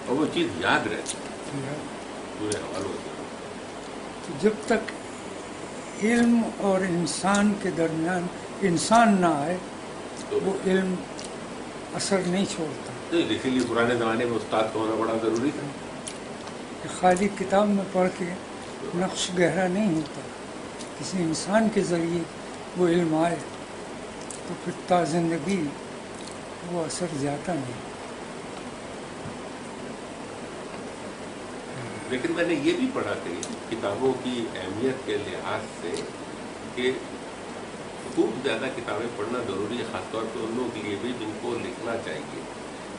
اور وہ چیز یاد رہتی ہے پورے حوالوں سے. تو جب تک علم اور انسان کے درمیان انسان نہ آئے وہ علم اثر نہیں چھوڑتا. اسی لیے پرانے زمانے میں استاد کا ہونا بڑا ضروری تھا. خالی کتاب میں پڑھ کے نقش گہرا نہیں ہوتا. کسی انسان کے ذریعے وہ علم آئے تو پھر تا زندگی وہ اثر جاتا نہیں. لیکن میں نے یہ بھی پڑھا کہ کتابوں کی اہمیت کے لحاظ سے کہ خوب زیادہ کتابیں پڑھنا ضروری ہے، خاص طور پہ ان لوگوں کے لیے بھی جن کو لکھنا چاہیے.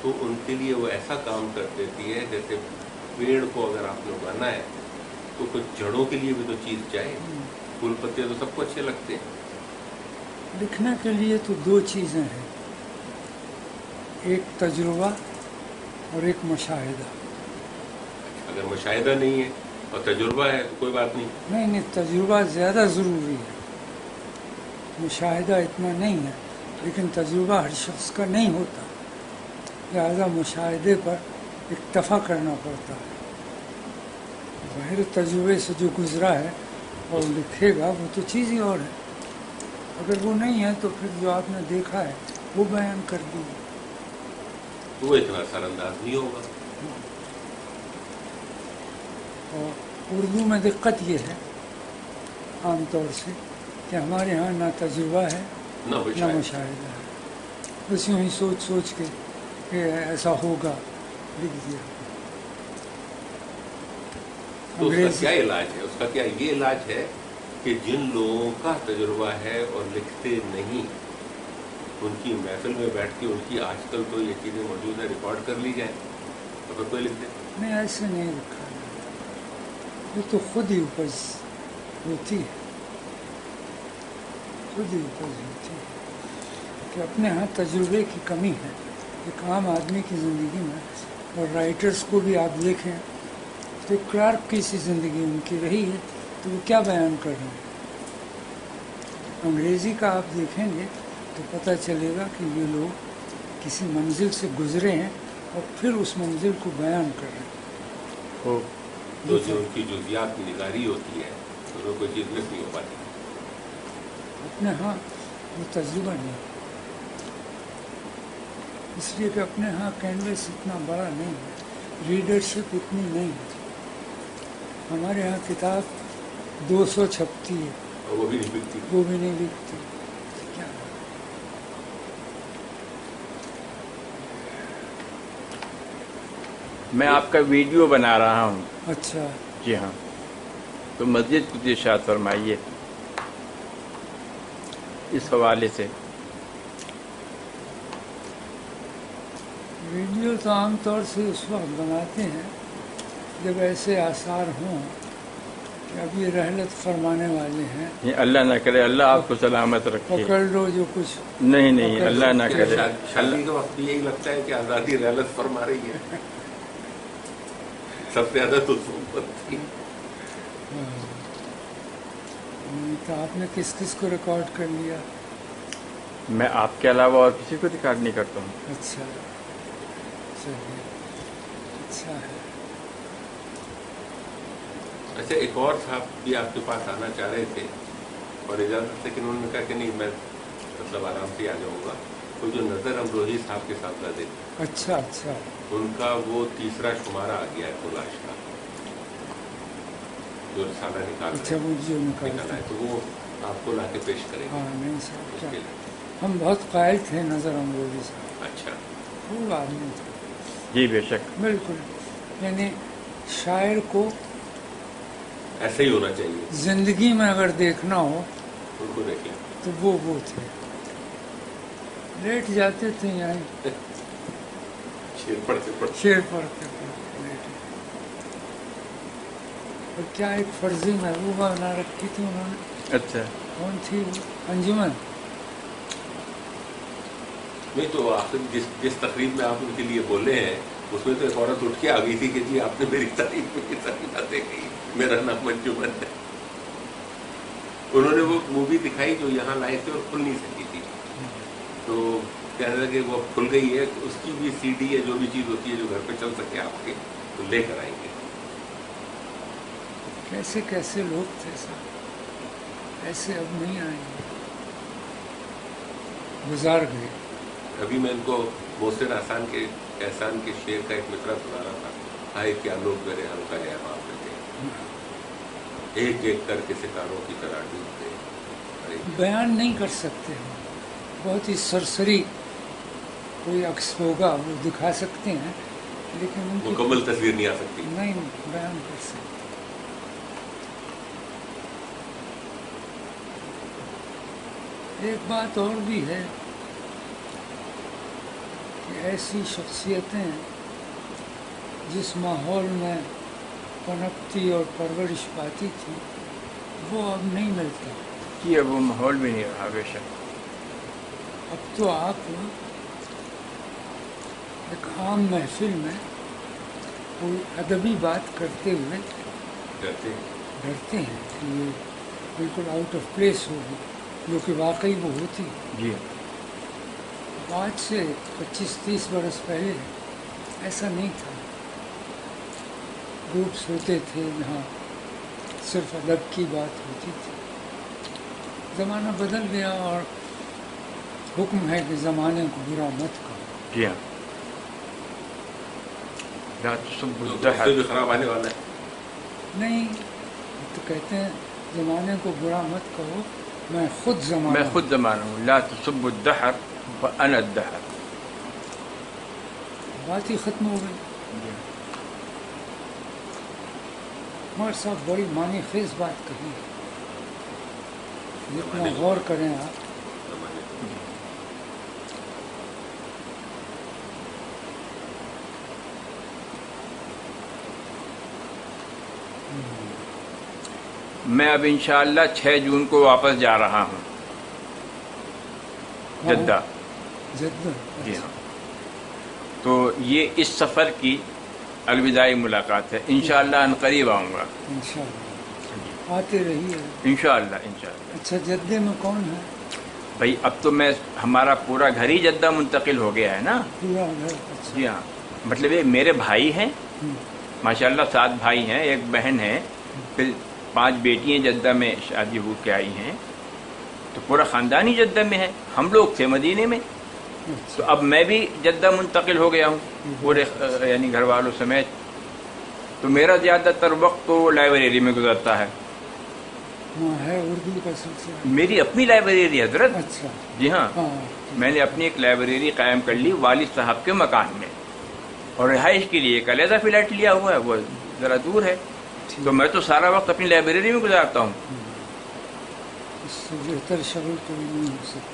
تو ان کے لیے وہ ایسا کام کر دیتی ہے جیسے پیڑ کو اگر آپ نے اگانا ہے تو کچھ جڑوں کے لیے بھی تو چیز چاہیے. پھول پتے تو سب کو اچھے لگتے ہیں. لکھنے کے لیے تو دو چیزیں ہیں، ایک تجربہ اور ایک مشاہدہ. اگر مشاہدہ نہیں ہے اور تجربہ ہے تو کوئی بات نہیں. نہیں، تجربہ زیادہ ضروری ہے، مشاہدہ اتنا نہیں ہے. لیکن تجربہ ہر شخص کا نہیں ہوتا، لہذا مشاہدے پر اکتفا کرنا پڑتا ہے. ظاہر تجربے سے جو گزرا ہے اور لکھے گا وہ تو چیز ہی اور ہے. اگر وہ نہیں ہے تو پھر جو آپ نے دیکھا ہے وہ بیان کر دیجیے. تو وہ اتنا اثر انداز نہیں ہوگا. اور اردو میں دقت یہ ہے عام طور سے کہ ہمارے ہاں نہ تجربہ ہے نہ مشاہدہ ہے. بس یوں ہی سوچ سوچ کے کہ ایسا ہوگا لکھ دیا. تو اس کا کیا علاج ہے؟ اس کا کیا یہ علاج ہے کہ جن لوگوں کا تجربہ ہے اور لکھتے نہیں ان کی محفل میں بیٹھ کے ان کی آج کل تو یہ چیزیں موجود ہیں ریکارڈ کر لی جائیں تو پھر کوئی لکھ دے. نہیں، ایسے نہیں لکھا یہ تو خود ہی اپج ہوتی ہے، خود ہی اپج ہوتی ہے کہ اپنے ہاں تجربے کی کمی ہے ایک عام آدمی کی زندگی میں. اور رائٹرز کو بھی آپ دیکھیں تو کلارک کی سی زندگی ان کی رہی ہے تو وہ کیا بیان کر رہے ہیں. انگریزی کا آپ دیکھیں گے تو پتہ چلے گا کہ یہ لوگ کسی منزل سے گزرے ہیں اور پھر اس منزل کو بیان کر رہے ہیں. تو جو ان کی جزیات کی نگاری ہوتی ہے تو کوئی چیز نہیں ہو پاتی. اپنے ہاں وہ تجربہ نہیں، اس لیے کہ اپنے ہاں کینوس اتنا بڑا نہیں ہے، ریڈرشپ اتنی نہیں ہے. ہمارے ہاں کتاب 200 چھپتی ہے اور وہ بھی نہیں بکتی. وہ بھی نہیں بکتی. کیا میں آپ کا ویڈیو بنا رہا ہوں. اچھا جی ہاں، تو مسجد کچھ ارشاد فرمائیے اس حوالے سے. ویڈیو تو عام طور سے اس وقت بناتے ہیں جب ایسے آثار ہوں کہ اب یہ رحلت فرمانے والے ہیں. اللہ نہ کرے، اللہ آپ کو سلامت رکھے. پکڑ لو جو کچھ. نہیں، اللہ نہ کرے. شادی کے وقت بھی یہی لگتا ہے کہ آزادی رحلت فرما رہی ہے. سب سے زیادہ تو تھی. تو آپ نے کس کس کو ریکارڈ کر لیا؟ میں آپ کے علاوہ اور کسی کو ریکارڈ نہیں کرتا ہوں. اچھا چلیے، اچھا ہے. اچھا، ایک اور صاحب بھی آپ کے پاس آنا چاہ رہے تھے اور اجازت، لیکن انہوں نے کہا کہ نہیں میں مطلب آرام سے آ جاؤں گا. وہ جو نظر امروہی صاحب کے ساتھ تھے، اچھا ان کا وہ تیسرا شمارہ آ گیا ہے کولاش کا جو رسالہ نکال اچھا وہ جو نکالا ہے، تو وہ آپ کو لا کے پیش کریں گے. ہاں نہیں صاحب، ہم بہت قائل تھے نظر امروہی صاحب. اچھا، خوب آدمی تھے. جی بے شک، بالکل. یعنی شاعر کو ایسا ہی ہونا چاہیے. زندگی میں اگر دیکھنا ہو ان کو دیکھیں تو وہ تھے. لیٹ جاتے تھے یہیں شیر پڑھتے شعر پڑھتے تھے. اور کیا ایک فرضی محبوبہ بنا رکھی تھی انہوں نے. اچھا، کون تھی وہ؟ انجمن. نہیں تو آخر جس تقریب میں آپ ان کے لیے بولے ہیں اس میں تو ایک عورت اٹھ کے آ گئی تھی کہ جی آپ نے میری تعریف میں کتنی باتیں کہی، میرا نام انجمن ہے. انہوں نے وہ مووی دکھائی جو یہاں لائے تھے اور کھل نہیں سکی تھی، تو کہنے لگے وہ کھل گئی ہے، اس کی بھی سی ڈی ہے، جو بھی چیز ہوتی ہے جو گھر پہ چل سکے آپ کے، تو لے کر آئیں گے۔ کیسے کیسے لوگ تھے صاحب، ایسے اب نہیں آئیں گے، گزار گئے۔ ابھی میں ان کو محسن احسان کے شعر کا ایک مصرع سنا رہا تھا، ہائے کیا لوگ میرے حلقہ احباب میں تھے، ایک ایک کر کے ستاروں کی طرح ڈوبتے۔ بیان نہیں کر سکتے ہم، بہت ہی سرسری کوئی عکس ہوگا وہ دکھا سکتے ہیں، لیکن ان کی مکمل تصویر نہیں آ سکتی۔ نہیں بیان کر سکتے۔ ایک بات اور بھی ہے کہ ایسی شخصیتیں جس ماحول میں پنپتی اور پرورش پاتی تھی وہ اب نہیں ملتا۔ یہ وہ ماحول بھی نہیں رہا بے شک۔ اب تو آپ ایک عام محفل میں کوئی ادبی بات کرتے ہوئے ڈرتے ہیں کہ یہ بالکل آؤٹ آف پلیس ہوگی، جو کہ واقعی وہ ہوتی ہے۔ جی آج سے 25-30 برس پہلے ایسا نہیں تھا، گروپس ہوتے تھے جہاں صرف ادب کی بات ہوتی تھی۔ زمانہ بدل گیا اور حکم ہے کہ زمانے کو برا مت کرو۔ جی ہاں، لا تسبوا تو اس الدهر۔ سے بھی خراب آنے والا ہے۔ نہیں تو کہتے ہیں زمانے کو برا مت کہو، میں خود زمانہ میں خود زمانہ ہوں، لا تسبوا الدهر فانا الدهر۔ بات ہی ختم ہو گئی۔ ہمارے صاحب بڑی معنی خیز بات کہی ہے، جتنا غور کریں آپ۔ میں اب انشاءاللہ 6 جون کو واپس جا رہا ہوں جدہ۔ جدہ جی ہاں، تو یہ اس سفر کی الوداعی ملاقات ہے، انشاءاللہ ان قریب آؤں گا انشاءاللہ آتے رہیے۔ انشاءاللہ۔ اچھا جدے میں کون ہے؟ بھائی اب تو ہمارا پورا گھر ہی جدہ منتقل ہو گیا ہے نا۔ پورا گھر؟ اچھا۔ جی ہاں، مطلب یہ میرے بھائی ہیں ماشاءاللہ، 7 بھائی ہیں، 1 بہن ہے، پھر 5 بیٹیاں جدہ میں شادی ہو کے آئی ہیں، تو پورا خاندان ہی جدہ میں ہے۔ ہم لوگ تھے مدینے میں، تو اب میں بھی جدہ منتقل ہو گیا ہوں پورے یعنی گھر والوں سمیت، تو میرا زیادہ تر وقت تو لائبریری میں گزرتا ہے۔ وہاں ہے اردو کا سلسلہ؟ میری اپنی لائبریری ہے حضرت۔ اچھا جی ہاں، ہاں، میں نے اپنی ایک لائبریری قائم کر لی والد صاحب کے مکان میں، اور رہائش کے لیے ایک علیحدہ فلیٹ لیا ہوا ہے، وہ ذرا دور ہے، تو میں تو سارا وقت اپنی لائبریری میں گزارتا ہوں۔ اس سے بہتر شغل کوئی نہیں ہو سکتا،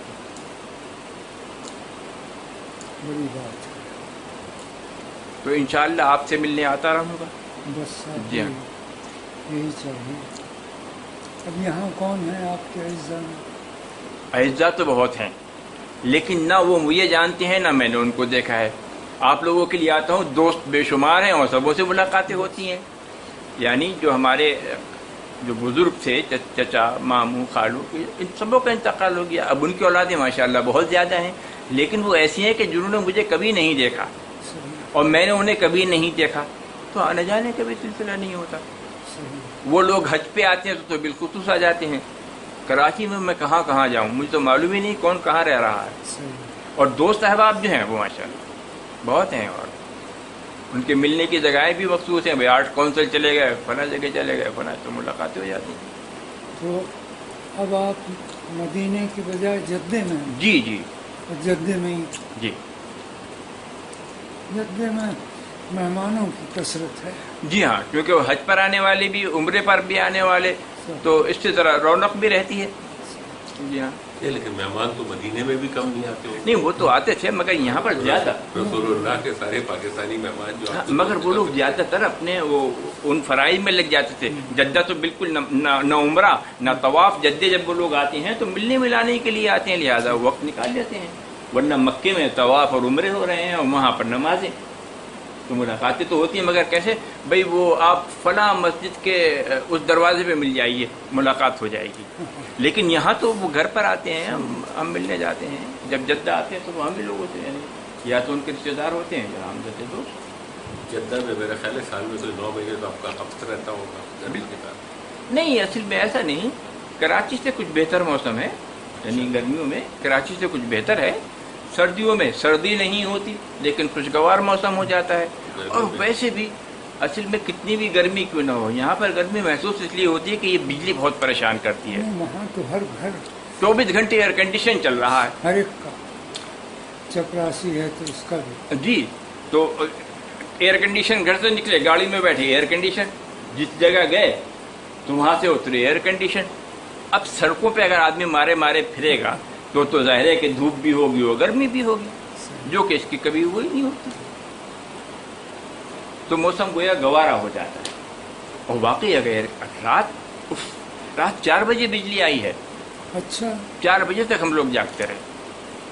بڑی بات ہے۔ تو انشاءاللہ آپ سے ملنے آتا رہوں گا۔ بس آپ جی ہاں۔ یہی چاہیے۔ اب یہاں کون ہے آپ کے اعزاء میں؟ اعزاء تو بہت ہیں، لیکن نہ وہ مجھے جانتے ہیں نہ میں نے ان کو دیکھا ہے۔ آپ لوگوں کے لیے آتا ہوں، دوست بے شمار ہیں اور سبوں سے ملاقاتیں ہوتی ہیں، یعنی جو ہمارے جو بزرگ تھے، چچا، ماموں، خالو، ان سبوں کا انتقال ہو گیا۔ اب ان کی اولادیں ماشاءاللہ بہت زیادہ ہیں، لیکن وہ ایسی ہیں کہ جنہوں نے مجھے کبھی نہیں دیکھا صحیح اور میں نے انہیں کبھی نہیں دیکھا، تو آنے جانے کا بھی سلسلہ نہیں ہوتا۔ صحیح۔ وہ لوگ حج پہ آتے ہیں تو بالخصوص آ جاتے ہیں۔ کراچی میں کہاں کہاں جاؤں، مجھے تو معلوم ہی نہیں کون کہاں رہ رہا ہے۔ صحیح۔ اور دوست احباب جو ہیں وہ ماشاءاللہ بہت ہیں، اور ان کے ملنے کی جگہیں بھی مخصوص ہیں۔ بھائی آرٹ کونسل چلے گئے، فلاں جگہ چلے گئے، فلاں، تو ملاقاتیں ہو جاتی ہیں۔ تو اب آپ مدینے کی بجائے جدے میں ہیں؟ جی جی اور جدے میں ہی؟ جی جدے میں مہمانوں کی کثرت ہے۔ جی ہاں، کیونکہ وہ حج پر آنے والے بھی، عمرے پر بھی آنے والے، تو اس سے ذرا رونق بھی رہتی ہے۔ جی ہاں، لیکن مہمان تو مدینے میں بھی کم نہیں آتے ہوں۔ نہیں وہ تو آتے تھے مگر یہاں پر زیادہ، رسول اللہ کے سارے پاکستانی مہمان جو ہاں، آتے مگر وہ لوگ زیادہ تر اپنے وہ ان فرائض میں لگ جاتے تھے۔ جدہ تو بالکل نہ عمرہ نہ طواف، جدے جب وہ لوگ آتے ہیں تو ملنے ملانے کے لیے آتے ہیں، لہٰذا وقت نکال لیتے ہیں، ورنہ مکے میں طواف اور عمرے ہو رہے ہیں اور وہاں پر نمازیں۔ تو ملاقاتیں تو ہوتی ہیں مگر کیسے بھئی وہ آپ فلاں مسجد کے اس دروازے پہ مل جائیے ملاقات ہو جائے گی. لیکن یہاں تو وہ گھر پر آتے ہیں, ہم ملنے جاتے ہیں. جب جدہ آتے ہیں تو وہاں بھی لوگ ہوتے ہیں, یا تو ان کے رشتے دار ہوتے ہیں یا ہم جیسے دوست. جدہ میں میرا خیال ہے سال میں کوئی 9 مہینے تو آپ کا وقت رہتا ہوگا گرمی کے ساتھ. نہیں, اصل میں ایسا نہیں. کراچی سے کچھ بہتر موسم ہے, یعنی گرمیوں میں کراچی سے کچھ بہتر ہے. سردیوں میں سردی نہیں ہوتی لیکن خوشگوار موسم ہو جاتا ہے. اور ویسے بھی اصل میں کتنی بھی گرمی کیوں نہ ہو, یہاں پر گرمی محسوس اس لیے ہوتی ہے کہ یہ بجلی بہت پریشان کرتی ہے. وہاں تو ہر گھر 24 گھنٹے ایئر کنڈیشن چل رہا ہے ہر ایک کا. چپراسی ہے تو اس کا بھی. جی. تو ایئر کنڈیشن گھر سے نکلے گاڑی میں بیٹھے ایئر کنڈیشن, جس جگہ گئے تو وہاں سے اترے ایئر کنڈیشن. اب سڑکوں پہ اگر آدمی مارے مارے پھرے گا تو ظاہر ہے کہ دھوپ بھی ہوگی اور گرمی بھی ہوگی, جو کہ اس کی کبھی وہی نہیں ہوتی. تو موسم گویا گوارا ہو جاتا ہے. اور واقعی اگر رات 4 بجے بجلی آئی ہے, اچھا 4 بجے تک ہم لوگ جاگتے رہے,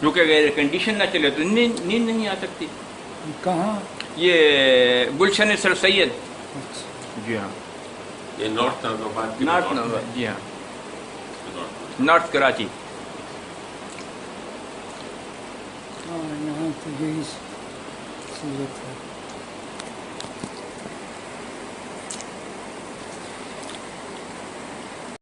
کیونکہ اگر ایئر کنڈیشن نہ چلے تو نیند نہیں آ سکتی. کہاں؟ یہ گلشن سر سید. اچھا جی ہاں, یہ نارتھ نوراباد کی جی ہاں, نارتھ کراچی. ہاں, یہاں تو یہی صورت ہے.